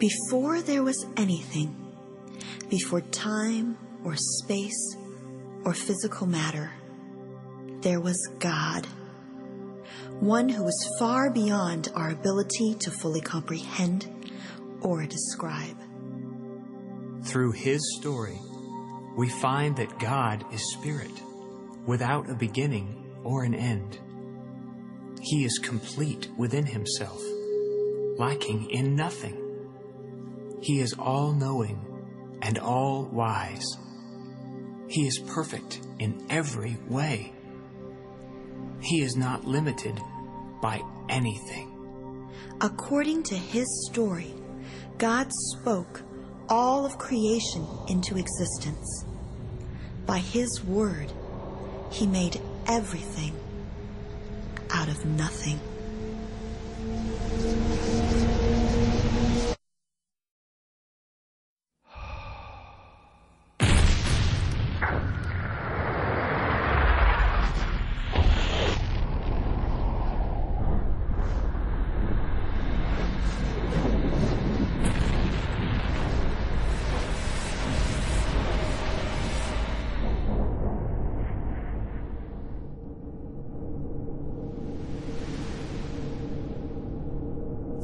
Before there was anything, before time or space or physical matter, there was God, one who was far beyond our ability to fully comprehend or describe. Through his story, we find that God is spirit, without a beginning or an end. He is complete within himself, lacking in nothing. He is all-knowing and all-wise. He is perfect in every way. He is not limited by anything. According to his story, God spoke all of creation into existence. By his word, he made everything out of nothing.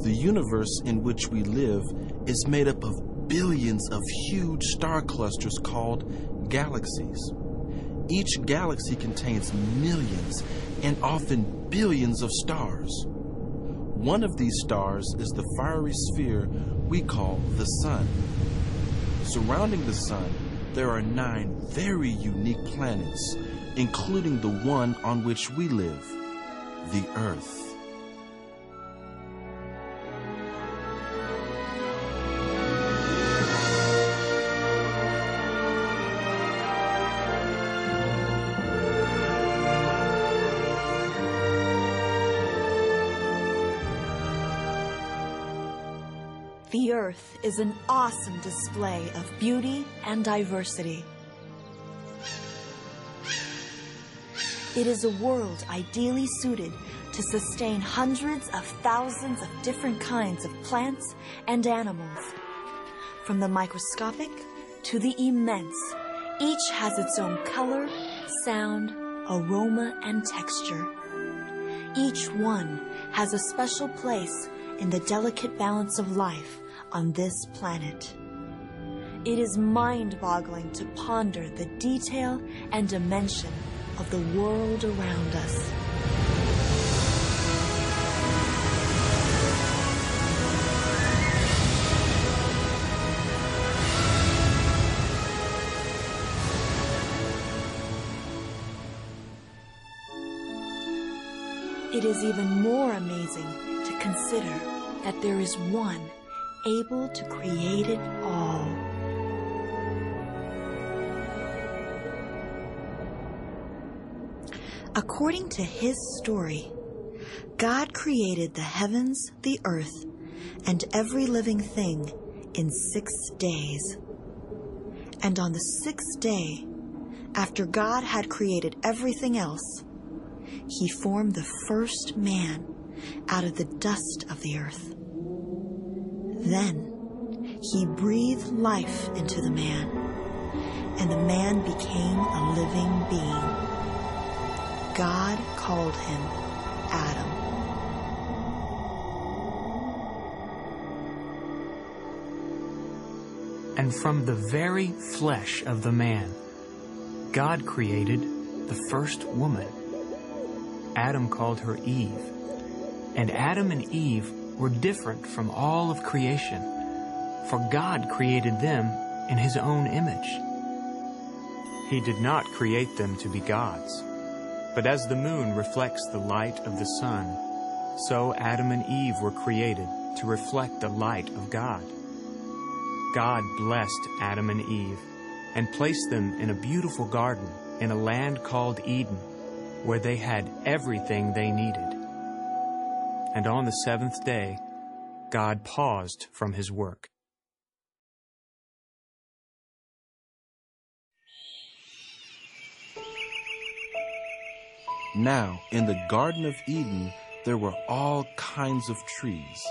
The universe in which we live is made up of billions of huge star clusters called galaxies. Each galaxy contains millions and often billions of stars. One of these stars is the fiery sphere we call the Sun. Surrounding the Sun, there are 9 very unique planets, including the one on which we live, the Earth. The Earth is an awesome display of beauty and diversity. It is a world ideally suited to sustain hundreds of thousands of different kinds of plants and animals. From the microscopic to the immense, each has its own color, sound, aroma, and texture. Each one has a special place in the delicate balance of life on this planet. It is mind-boggling to ponder the detail and dimension of the world around us. It is even more amazing to consider that there is one able to create it all. According to his story, God created the heavens, the earth, and every living thing in 6 days. And on the 6th day, after God had created everything else, he formed the first man out of the dust of the earth. Then he breathed life into the man, and the man became a living being. God called him Adam. And from the very flesh of the man, God created the first woman. Adam called her Eve. And Adam and Eve were different from all of creation, for God created them in his own image. He did not create them to be gods, but as the moon reflects the light of the sun, so Adam and Eve were created to reflect the light of God. God blessed Adam and Eve and placed them in a beautiful garden in a land called Eden, where they had everything they needed. And on the 7th day, God paused from his work. Now, in the Garden of Eden, there were all kinds of trees,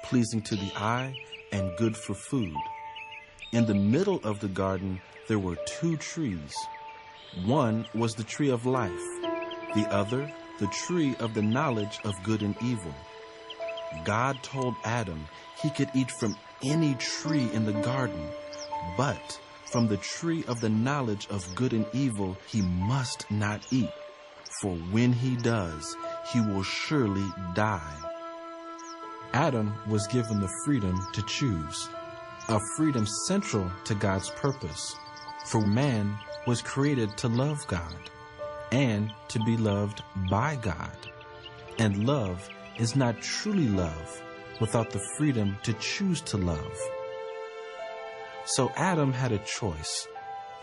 pleasing to the eye and good for food. In the middle of the garden, there were 2 trees. One was the tree of life, the other the tree of the knowledge of good and evil. God told Adam he could eat from any tree in the garden, but from the tree of the knowledge of good and evil he must not eat, for when he does, he will surely die. Adam was given the freedom to choose, a freedom central to God's purpose, for man was created to love God and to be loved by God. And love is not truly love without the freedom to choose to love. So Adam had a choice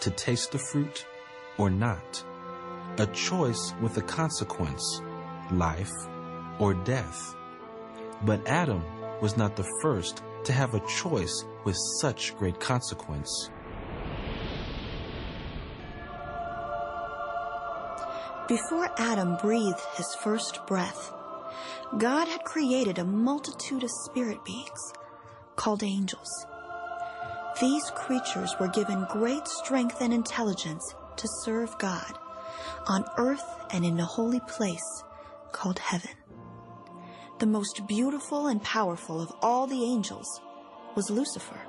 to taste the fruit or not, a choice with a consequence, life or death. But Adam was not the first to have a choice with such great consequence. Before Adam breathed his first breath, God had created a multitude of spirit beings called angels. These creatures were given great strength and intelligence to serve God on earth and in a holy place called heaven. The most beautiful and powerful of all the angels was Lucifer.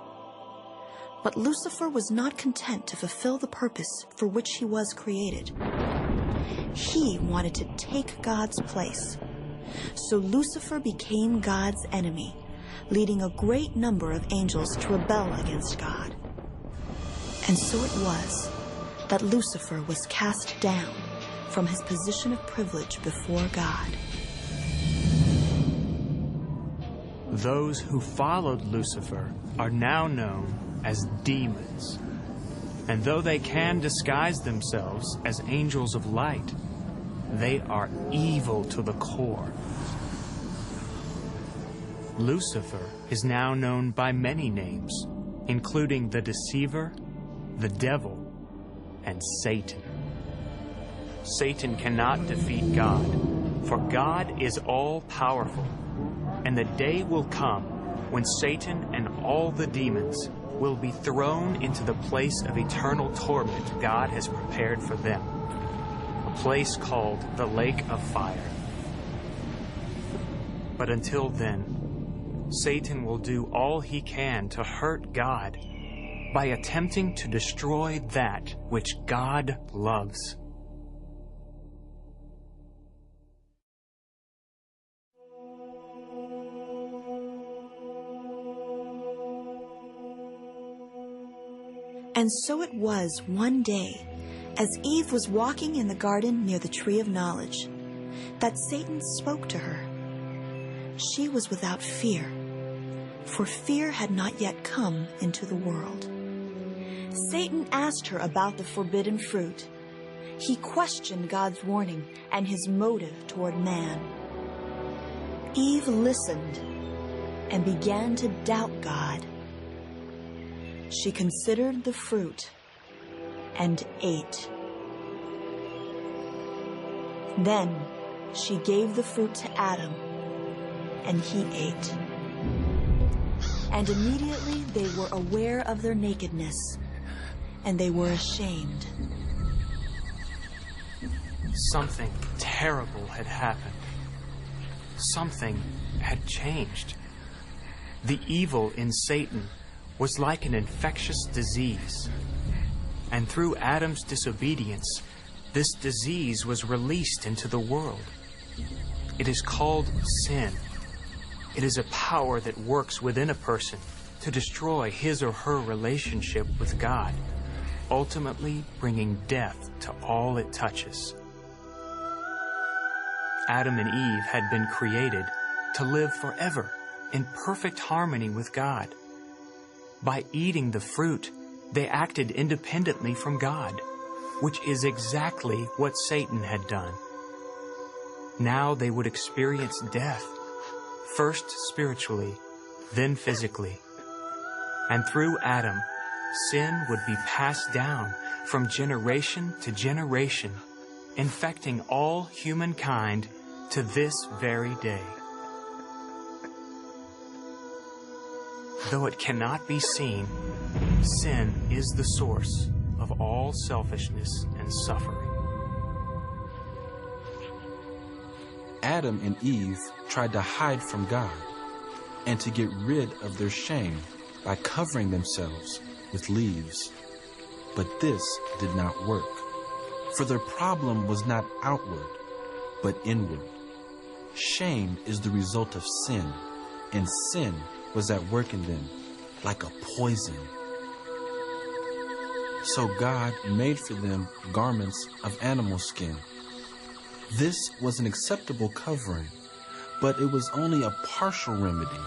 But Lucifer was not content to fulfill the purpose for which he was created. He wanted to take God's place. So Lucifer became God's enemy, leading a great number of angels to rebel against God. And so it was that Lucifer was cast down from his position of privilege before God. Those who followed Lucifer are now known as demons. And though they can disguise themselves as angels of light, they are evil to the core. Lucifer is now known by many names, including the deceiver, the devil, and Satan. Satan cannot defeat God, for God is all-powerful, and the day will come when Satan and all the demons will be thrown into the place of eternal torment God has prepared for them, a place called the lake of fire. But until then, Satan will do all he can to hurt God by attempting to destroy that which God loves. And so it was one day, as Eve was walking in the garden near the tree of knowledge, that Satan spoke to her. She was without fear, for fear had not yet come into the world. Satan asked her about the forbidden fruit. He questioned God's warning and his motive toward man. Eve listened and began to doubt God. She considered the fruit and ate. Then she gave the fruit to Adam, and he ate. And immediately they were aware of their nakedness, and they were ashamed. Something terrible had happened. Something had changed. The evil in Satan was like an infectious disease. And through Adam's disobedience, this disease was released into the world. It is called sin. It is a power that works within a person to destroy his or her relationship with God, ultimately bringing death to all it touches. Adam and Eve had been created to live forever in perfect harmony with God. By eating the fruit, they acted independently from God, which is exactly what Satan had done. Now they would experience death, first spiritually, then physically. And through Adam, sin would be passed down from generation to generation, infecting all humankind to this very day. Though it cannot be seen, sin is the source of all selfishness and suffering. Adam and Eve tried to hide from God and to get rid of their shame by covering themselves with leaves. But this did not work, for their problem was not outward, but inward. Shame is the result of sin, and sin was at work in them like a poison. So God made for them garments of animal skin. This was an acceptable covering, but it was only a partial remedy,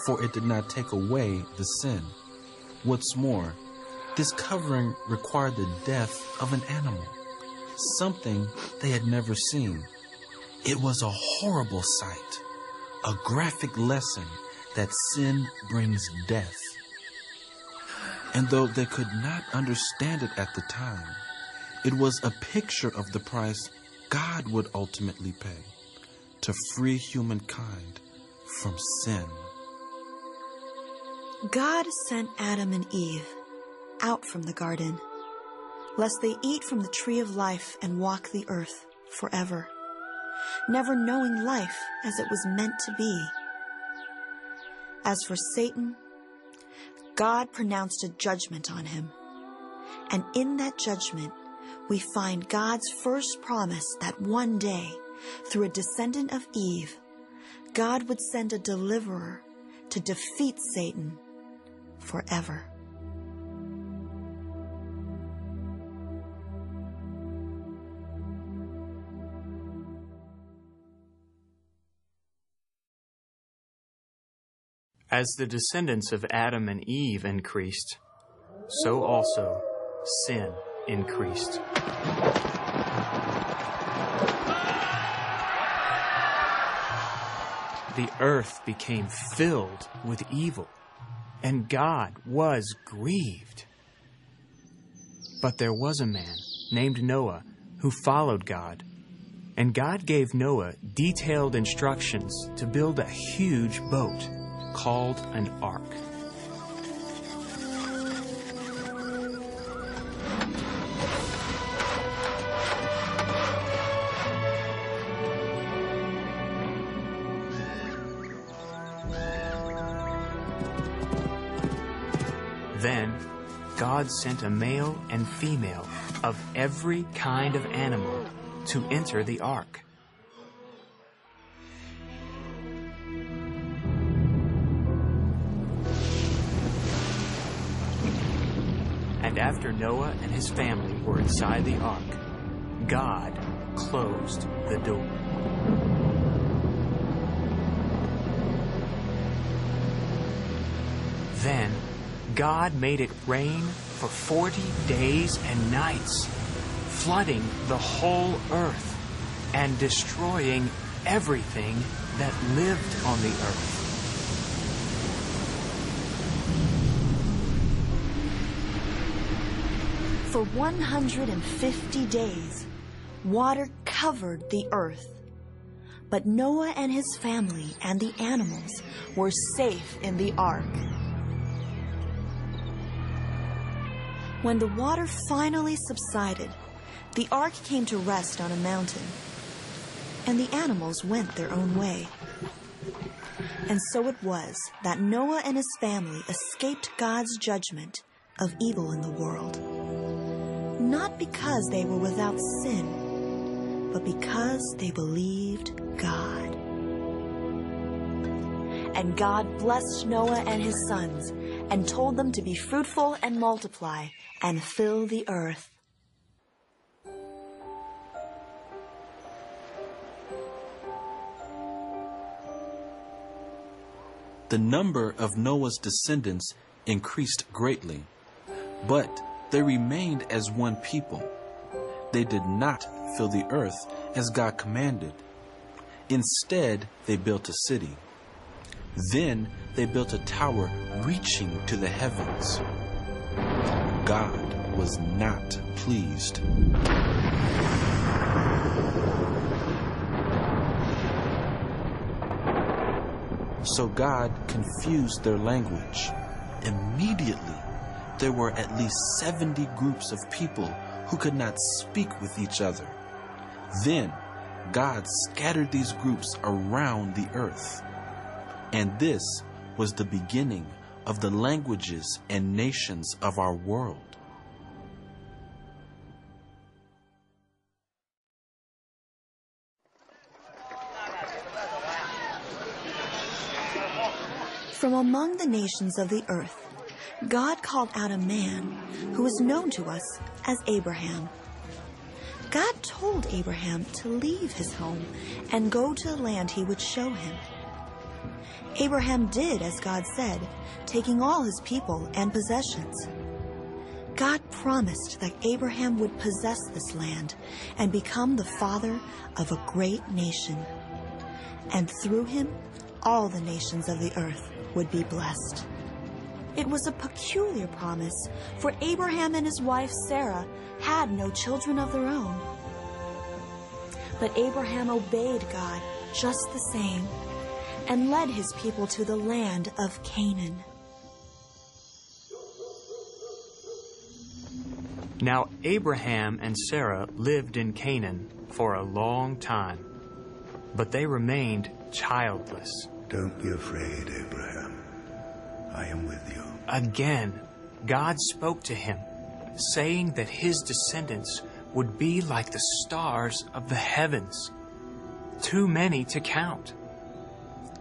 for it did not take away the sin. What's more, this covering required the death of an animal, something they had never seen. It was a horrible sight, a graphic lesson that sin brings death. And though they could not understand it at the time, it was a picture of the price God would ultimately pay to free humankind from sin. God sent Adam and Eve out from the garden, lest they eat from the tree of life and walk the earth forever, never knowing life as it was meant to be. As for Satan, God pronounced a judgment on him, and in that judgment we find God's first promise that one day, through a descendant of Eve, God would send a deliverer to defeat Satan forever. As the descendants of Adam and Eve increased, so also sin increased. The earth became filled with evil, and God was grieved. But there was a man named Noah who followed God, and God gave Noah detailed instructions to build a huge boat called an ark. Then God sent a male and female of every kind of animal to enter the ark. And after Noah and his family were inside the ark, God closed the door. Then God made it rain for 40 days and nights, flooding the whole earth and destroying everything that lived on the earth. For 150 days, water covered the earth. But Noah and his family and the animals were safe in the ark. When the water finally subsided, the ark came to rest on a mountain, and the animals went their own way. And so it was that Noah and his family escaped God's judgment of evil in the world. Not because they were without sin, but because they believed God. And God blessed Noah and his sons and told them to be fruitful and multiply and fill the earth. The number of Noah's descendants increased greatly, but they remained as one people. They did not fill the earth as God commanded. Instead, they built a city. Then they built a tower reaching to the heavens. God was not pleased. So God confused their language. Immediately, there were at least 70 groups of people who could not speak with each other. Then God scattered these groups around the earth. And this was the beginning of the languages and nations of our world. From among the nations of the earth, God called out a man who is known to us as Abraham. God told Abraham to leave his home and go to the land he would show him. Abraham did as God said, taking all his people and possessions. God promised that Abraham would possess this land and become the father of a great nation. And through him, all the nations of the earth would be blessed. It was a peculiar promise, for Abraham and his wife Sarah had no children of their own. But Abraham obeyed God just the same and led his people to the land of Canaan. Now Abraham and Sarah lived in Canaan for a long time, but they remained childless. Don't be afraid, Abraham. I am with you. Again, God spoke to him, saying that his descendants would be like the stars of the heavens, too many to count.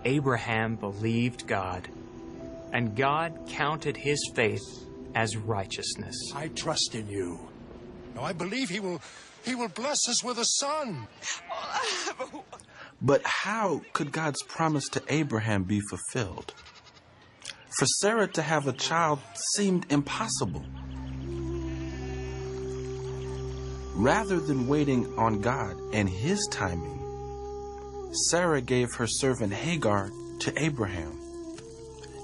Abraham believed God, and God counted his faith as righteousness. I trust in you. Now I believe he will bless us with a son. But how could God's promise to Abraham be fulfilled? For Sarah to have a child seemed impossible. Rather than waiting on God and his timing, Sarah gave her servant Hagar to Abraham.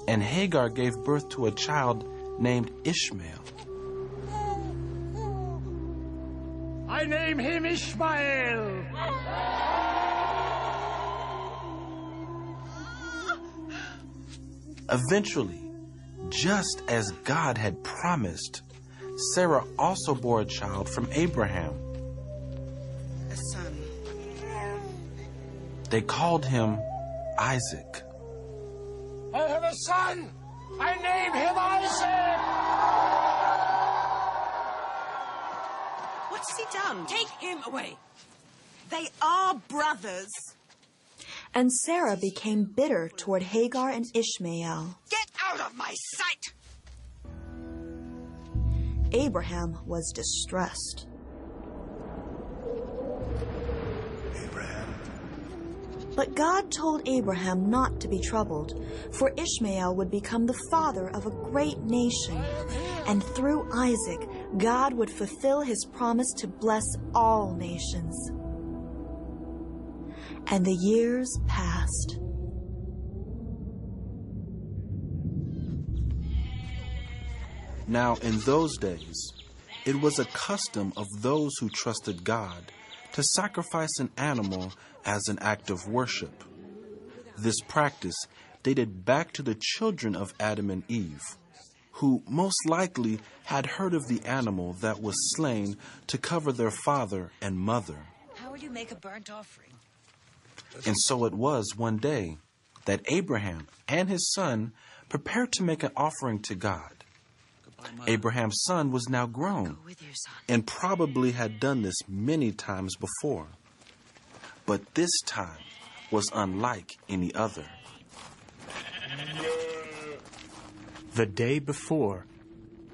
And Hagar gave birth to a child named Ishmael. I name him Ishmael. Eventually, just as God had promised, Sarah also bore a child from Abraham. A son. They called him Isaac. I have a son. I name him Isaac. What's he done? Take him away. They are brothers. And Sarah became bitter toward Hagar and Ishmael. Get out of my sight! Abraham was distressed. Abraham. But God told Abraham not to be troubled, for Ishmael would become the father of a great nation, and through Isaac, God would fulfill his promise to bless all nations. And the years passed. Now, in those days, it was a custom of those who trusted God to sacrifice an animal as an act of worship. This practice dated back to the children of Adam and Eve, who most likely had heard of the animal that was slain to cover their father and mother. How will you make a burnt offering? And so it was one day that Abraham and his son prepared to make an offering to God. Abraham's son was now grown and probably had done this many times before. But this time was unlike any other. The day before,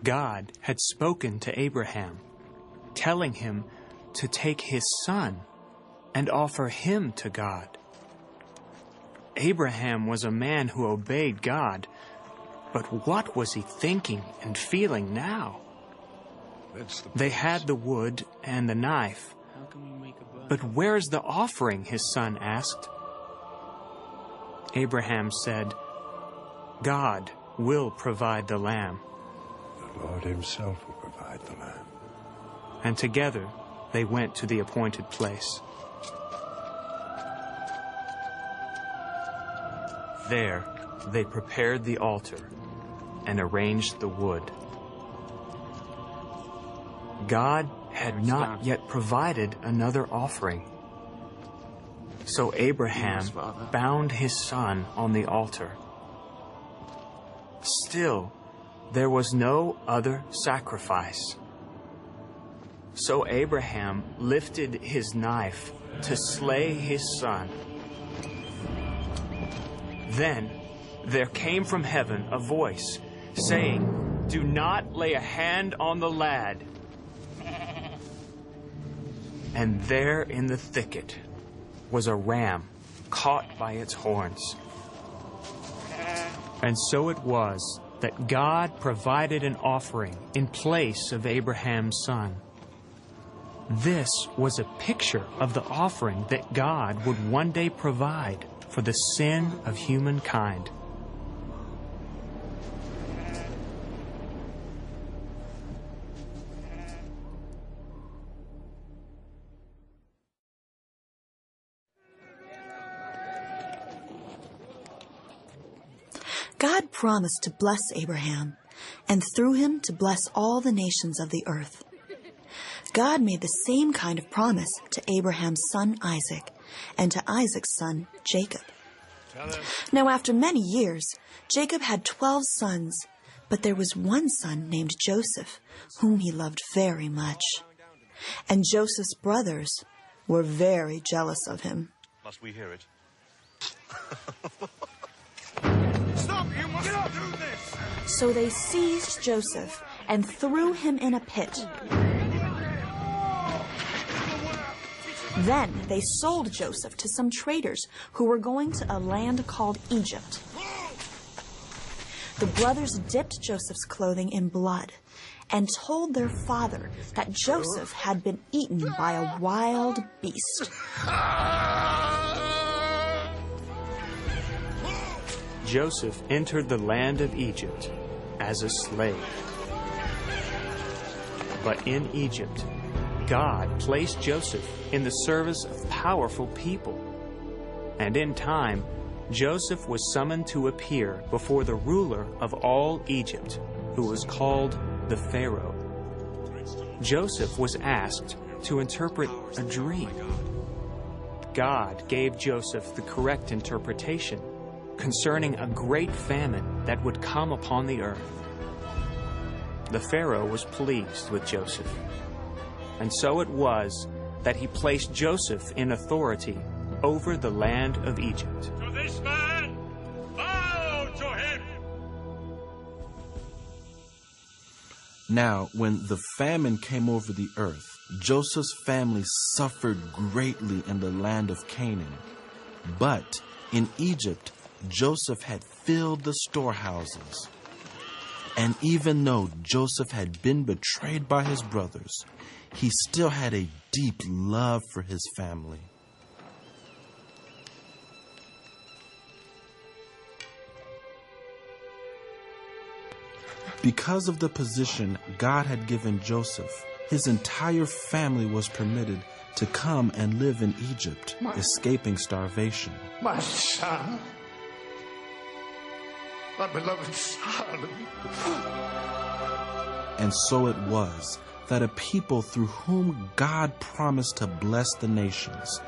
God had spoken to Abraham, telling him to take his son and offer him to God. Abraham was a man who obeyed God, but what was he thinking and feeling now? They had the wood and the knife, but where's the offering, his son asked. Abraham said, God will provide the lamb. The Lord himself will provide the lamb. And together they went to the appointed place. There, they prepared the altar and arranged the wood. God had not yet provided another offering. So Abraham bound his son on the altar. Still, there was no other sacrifice. So Abraham lifted his knife to slay his son. Then there came from heaven a voice saying, "Do not lay a hand on the lad." And there in the thicket was a ram caught by its horns. And so it was that God provided an offering in place of Abraham's son. This was a picture of the offering that God would one day provide for the sin of humankind. God promised to bless Abraham, and through him to bless all the nations of the earth. God made the same kind of promise to Abraham's son Isaac, and to Isaac's son Jacob. Now after many years, Jacob had 12 sons, but there was one son named Joseph, whom he loved very much. And Joseph's brothers were very jealous of him. Must we hear it? Stop! You must not do this! So they seized Joseph and threw him in a pit. Then they sold Joseph to some traders who were going to a land called Egypt. The brothers dipped Joseph's clothing in blood and told their father that Joseph had been eaten by a wild beast. Joseph entered the land of Egypt as a slave. But in Egypt, God placed Joseph in the service of powerful people. And in time, Joseph was summoned to appear before the ruler of all Egypt, who was called the Pharaoh. Joseph was asked to interpret a dream. God gave Joseph the correct interpretation concerning a great famine that would come upon the earth. The Pharaoh was pleased with Joseph, and so it was that he placed Joseph in authority over the land of Egypt. To this man, bow to him! Now, when the famine came over the earth, Joseph's family suffered greatly in the land of Canaan. But in Egypt, Joseph had filled the storehouses. And even though Joseph had been betrayed by his brothers, he still had a deep love for his family. Because of the position God had given Joseph, his entire family was permitted to come and live in Egypt, escaping starvation. My son. My beloved son. And so it was that a people through whom God promised to bless the nations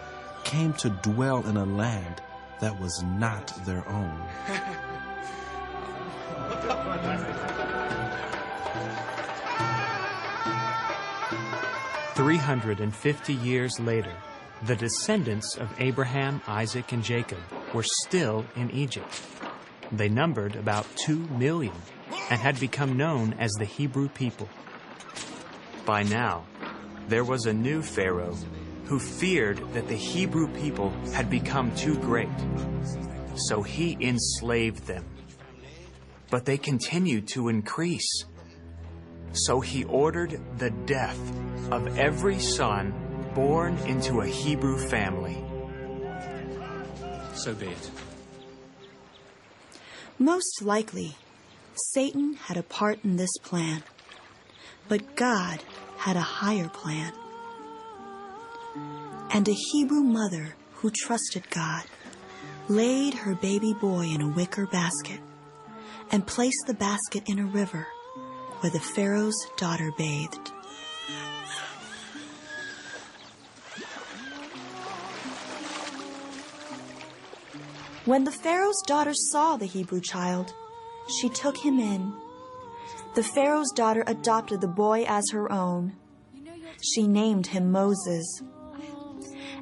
came to dwell in a land that was not their own. 350 years later, the descendants of Abraham, Isaac, and Jacob were still in Egypt. They numbered about 2 million and had become known as the Hebrew people. By now, there was a new Pharaoh who feared that the Hebrew people had become too great. So he enslaved them. But they continued to increase. So he ordered the death of every son born into a Hebrew family. So be it. Most likely, Satan had a part in this plan, but God had a higher plan. And a Hebrew mother who trusted God laid her baby boy in a wicker basket and placed the basket in a river where the Pharaoh's daughter bathed. When the Pharaoh's daughter saw the Hebrew child, she took him in. The Pharaoh's daughter adopted the boy as her own. She named him Moses.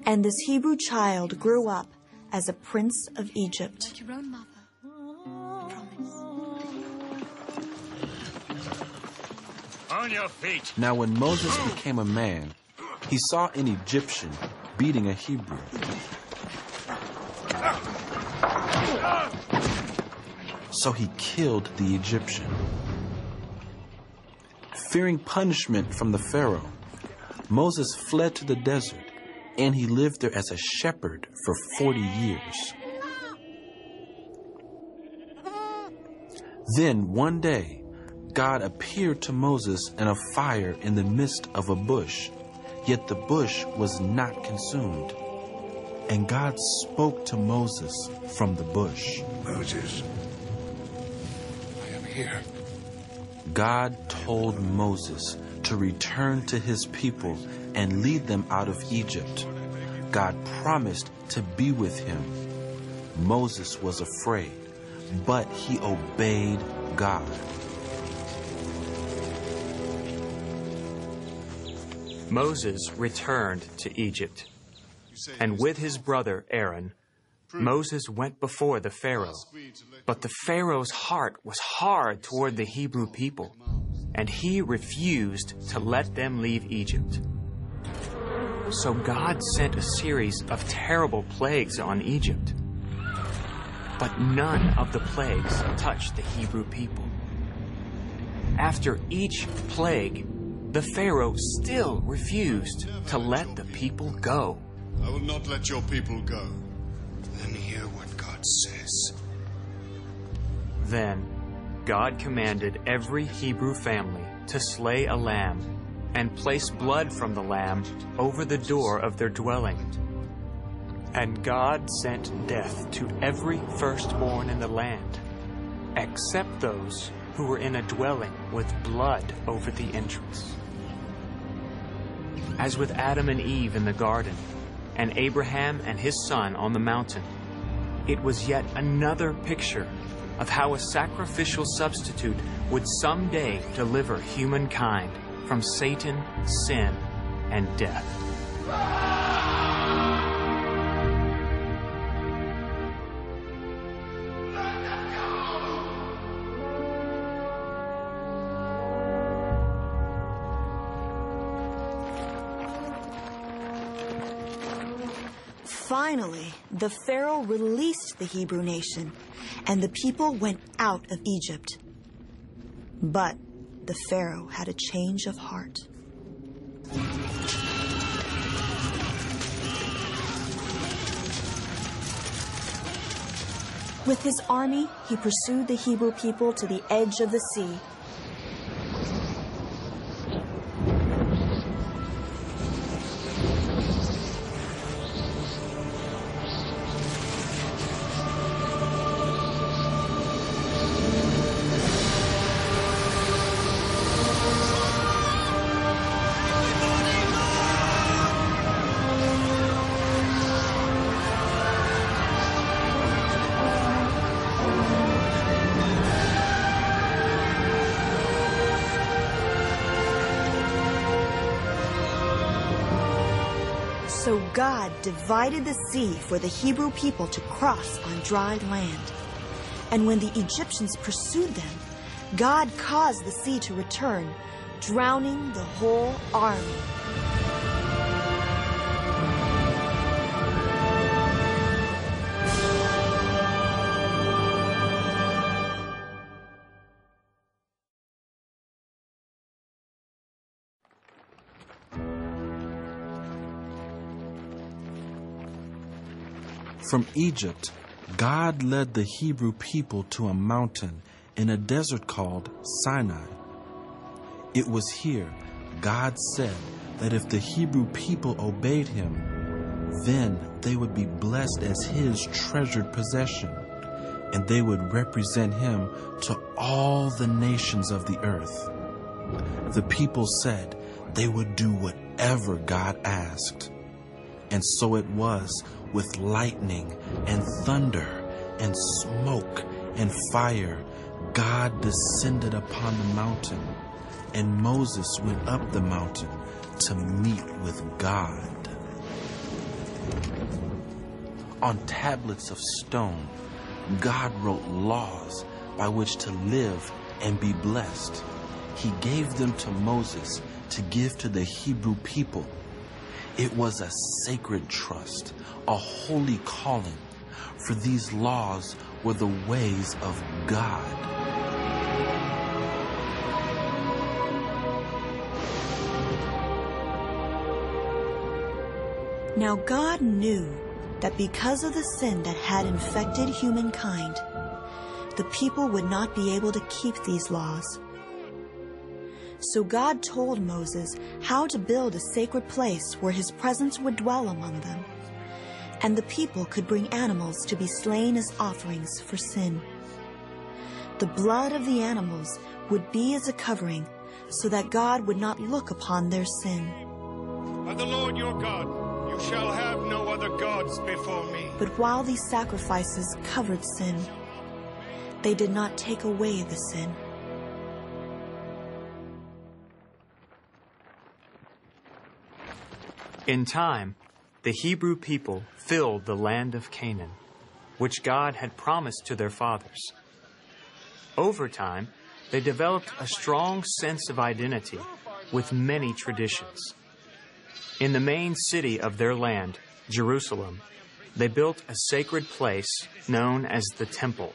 And this Hebrew child grew up as a prince of Egypt. Like your own mother. Promise. On your feet. Now when Moses became a man, he saw an Egyptian beating a Hebrew. So he killed the Egyptian. Fearing punishment from the Pharaoh, Moses fled to the desert, and he lived there as a shepherd for 40 years. Then one day, God appeared to Moses in a fire in the midst of a bush, yet the bush was not consumed. And God spoke to Moses from the bush. Moses, I am here. God told Moses to return to his people and lead them out of Egypt. God promised to be with him. Moses was afraid, but he obeyed God. Moses returned to Egypt, and with his brother Aaron, Moses went before the Pharaoh. But the Pharaoh's heart was hard toward the Hebrew people, and he refused to let them leave Egypt. So God sent a series of terrible plagues on Egypt. But none of the plagues touched the Hebrew people. After each plague, the Pharaoh still refused to let the people go. I will not let your people go. Then hear what God says. Then God commanded every Hebrew family to slay a lamb and place blood from the lamb over the door of their dwelling. And God sent death to every firstborn in the land, except those who were in a dwelling with blood over the entrance. As with Adam and Eve in the garden, and Abraham and his son on the mountain, it was yet another picture of how a sacrificial substitute would someday deliver humankind from Satan, sin, and death. Finally, the Pharaoh released the Hebrew nation, and the people went out of Egypt. But the Pharaoh had a change of heart. With his army, he pursued the Hebrew people to the edge of the sea. So God divided the sea for the Hebrew people to cross on dry land. And when the Egyptians pursued them, God caused the sea to return, drowning the whole army. From Egypt, God led the Hebrew people to a mountain in a desert called Sinai. It was here God said that if the Hebrew people obeyed him, Then they would be blessed as his treasured possession, and they would represent him to all the nations of the earth. The people said they would do whatever God asked. And so it was with lightning and thunder and smoke and fire. God descended upon the mountain, and Moses went up the mountain to meet with God. On tablets of stone, God wrote laws by which to live and be blessed. He gave them to Moses to give to the Hebrew people. It was a sacred trust, a holy calling, for these laws were the ways of God. Now God knew that because of the sin that had infected humankind, the people would not be able to keep these laws. So God told Moses how to build a sacred place where his presence would dwell among them, and the people could bring animals to be slain as offerings for sin. The blood of the animals would be as a covering, so that God would not look upon their sin. By the Lord your God, you shall have no other gods before me. But while these sacrifices covered sin, they did not take away the sin. In time, the Hebrew people filled the land of Canaan, which God had promised to their fathers. Over time, they developed a strong sense of identity with many traditions. In the main city of their land, Jerusalem, they built a sacred place known as the Temple.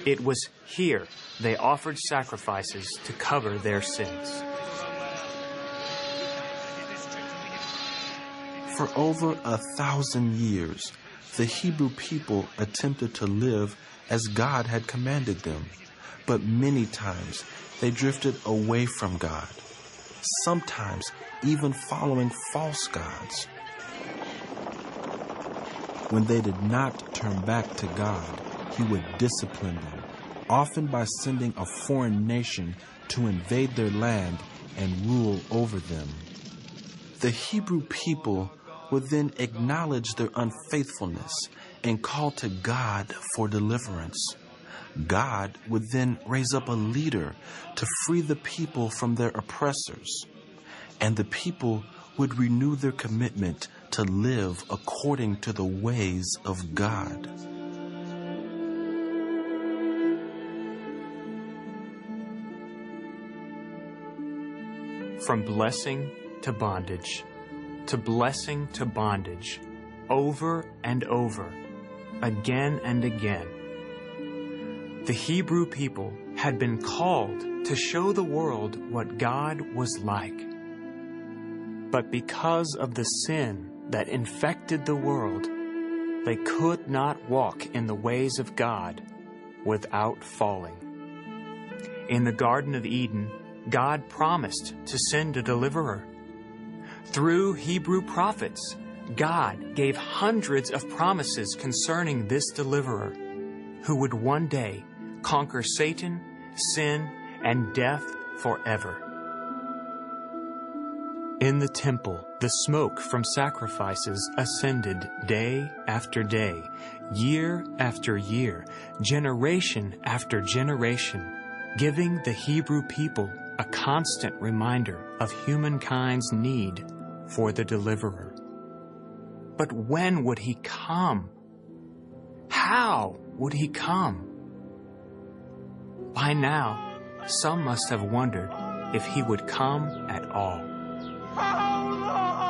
It was here they offered sacrifices to cover their sins. For over 1,000 years, the Hebrew people attempted to live as God had commanded them, but many times they drifted away from God, sometimes even following false gods. When they did not turn back to God, he would discipline them, often by sending a foreign nation to invade their land and rule over them. The Hebrew people would then acknowledge their unfaithfulness and call to God for deliverance. God would then raise up a leader to free the people from their oppressors, and the people would renew their commitment to live according to the ways of God. From blessing to bondage, to blessing to bondage, over and over, again and again. The Hebrew people had been called to show the world what God was like. But because of the sin that infected the world, they could not walk in the ways of God without falling. In the Garden of Eden, God promised to send a deliverer. Through Hebrew prophets, God gave hundreds of promises concerning this deliverer, who would one day conquer Satan, sin, and death forever. In the temple, the smoke from sacrifices ascended day after day, year after year, generation after generation, giving the Hebrew people a constant reminder of humankind's need for the deliverer. But when would he come? How would he come? By now, some must have wondered if he would come at all. How long?